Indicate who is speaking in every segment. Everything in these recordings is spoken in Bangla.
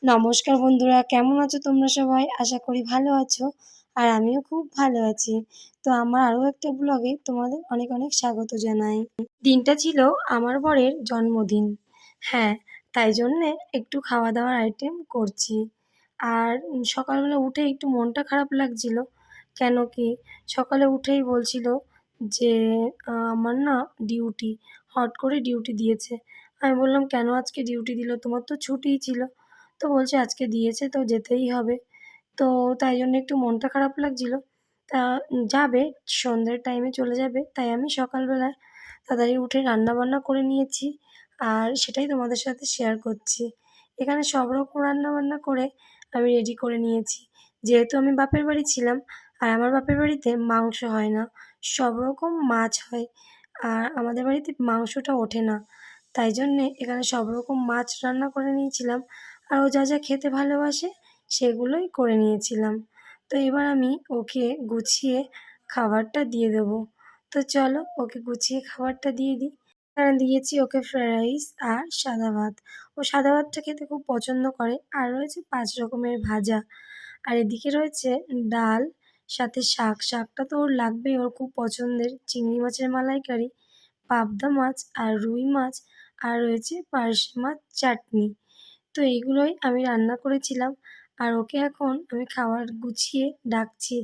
Speaker 1: নমস্কার বন্ধুরা, কেমন আছো তোমরা সবাই? আশা করি ভালো আছো। আর আমিও খুব ভালো আছি। তো আমার আরও একটা ব্লগে তোমাদের অনেক অনেক স্বাগত জানাই। দিনটা ছিল আমার বরের জন্মদিন। হ্যাঁ, তাই জন্যে একটু খাওয়া দাওয়ার আইটেম করছি। আর সকালবেলা উঠে একটু মনটা খারাপ লাগছিল। কেন কি সকালে উঠেই বলছিল যে আমার না ডিউটি, হট করে ডিউটি দিয়েছে। আমি বললাম, কেন আজকে ডিউটি দিল? তোমার তো ছুটিই ছিল। তো বলছে আজকে দিয়েছে তো যেতেই হবে। তো তাই জন্য একটু মনটা খারাপ লাগছিল। তা যাবে, সন্ধ্যের টাইমে চলে যাবে। তাই আমি সকালবেলা তাড়াতাড়ি উঠে রান্নাবান্না করে নিয়েছি। আর সেটাই তোমাদের সাথে শেয়ার করছি। এখানে সব রকম রান্নাবান্না করে আমি রেডি করে নিয়েছি। যেহেতু আমি বাপের বাড়ি ছিলাম, আর আমার বাপের বাড়িতে মাংস হয় না, সব রকম মাছ হয়। আর আমাদের বাড়িতে মাংসটা ওঠে না। তাই জন্যে এখানে সব রকম মাছ রান্না করে নিয়েছিলাম। আর ও যা যা খেতে ভালোবাসে সেগুলোই করে নিয়েছিলাম। তো এবার আমি ওকে গুছিয়ে খাবারটা দিয়ে দেবো। তো চলো ওকে গুছিয়ে খাবারটা দিয়ে দিই। দিয়েছি ওকে ফ্রায়েড রাইস আর সাদা ভাত। ও সাদা ভাতটা খেতে খুব পছন্দ করে। আর রয়েছে ৫ রকমের ভাজা। আর এদিকে রয়েছে ডাল, সাথে শাক। শাকটা তো ওর লাগবেই, ওর খুব পছন্দের। চিংড়ি মাছের মালাইকারি, পাবদা মাছ আর রুই মাছ, আর রয়েছে পার্শে মাছ চাটনি। তো এইগুলোই আমি রান্না করেছিলাম। আর ওকে এখন আমি খাবার গুছিয়ে ডাকছি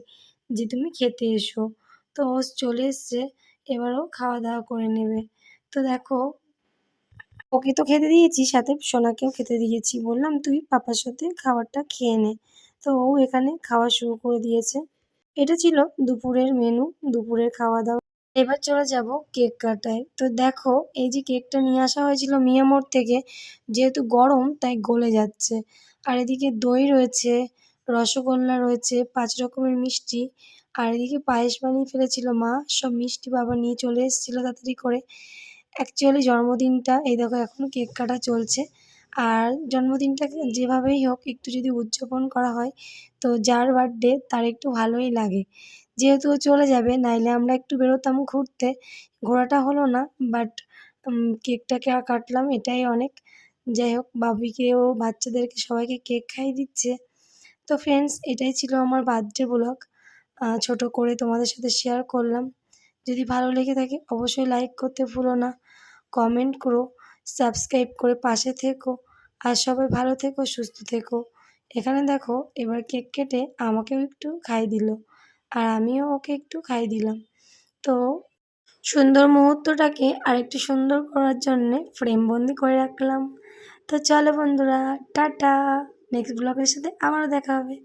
Speaker 1: যে তুমি খেতে এসো। তো ও চলে এসছে, এবার ও খাওয়া দাওয়া করে নেবে। তো দেখো, ওকে তো খেতে দিয়েছি, সাথে সোনাকেও খেতে দিয়েছি। বললাম তুই পাপার সাথে খাবারটা খেয়ে নে। তো ও এখানে খাওয়া শুরু করে দিয়েছে। এটা ছিল দুপুরের মেনু, দুপুরের খাওয়া দাওয়া। এবার চলে যাব কেক কাটায়। তো দেখো, এই যে কেকটা নিয়ে আসা হয়েছিল মিয়ামোর থেকে, যেহেতু গরম তাই গলে যাচ্ছে। আর এদিকে দই রয়েছে, রসগোল্লা রয়েছে, ৫ রকমের মিষ্টি। আর এদিকে পায়েস বানিয়ে ফেলেছিল মা। সব মিষ্টি বাবা নিয়ে চলে এসেছিল তাড়াতাড়ি করে। অ্যাকচুয়ালি জন্মদিনটা এই দেখো এখনও কেক কাটা চলছে। আর জন্মদিনটাকে যেভাবেই হোক একটু যদি উদযাপন করা হয়, তো যার বার্থডে তার একটু ভালোই লাগে। যেহেতু ও চলে যাবে, নাইলে আমরা একটু বেরোতাম ঘুরতে। ঘোরাটা হলো না, বাট কেকটাকে কাটলাম, এটাই অনেক। যাই হোক, বাপিকেও বাচ্চাদেরকে সবাইকে কেক খাইয়ে দিচ্ছে। তো ফ্রেন্ডস, এটাই ছিল আমার বার্থডে ব্লগ। ছোটো করে তোমাদের সাথে শেয়ার করলাম। যদি ভালো লেগে থাকে অবশ্যই লাইক করতে ভুলো না, কমেন্ট করো, সাবস্ক্রাইব করে পাশে থেকো। আর সবাই ভালো থেকো, সুস্থ থেকো। এখানে দেখো এবার কেক কেটে আমাকেও একটু খাইয়ে দিল। আর আমিও ওকে একটু খাইয়ে দিলাম। তো সুন্দর মুহূর্তটাকে আরেকটু সুন্দর করার জন্যে ফ্রেমবন্দি করে রাখলাম। তো চলো বন্ধুরা, টাটা। নেক্সট ব্লগের সাথে আবারও দেখা হবে।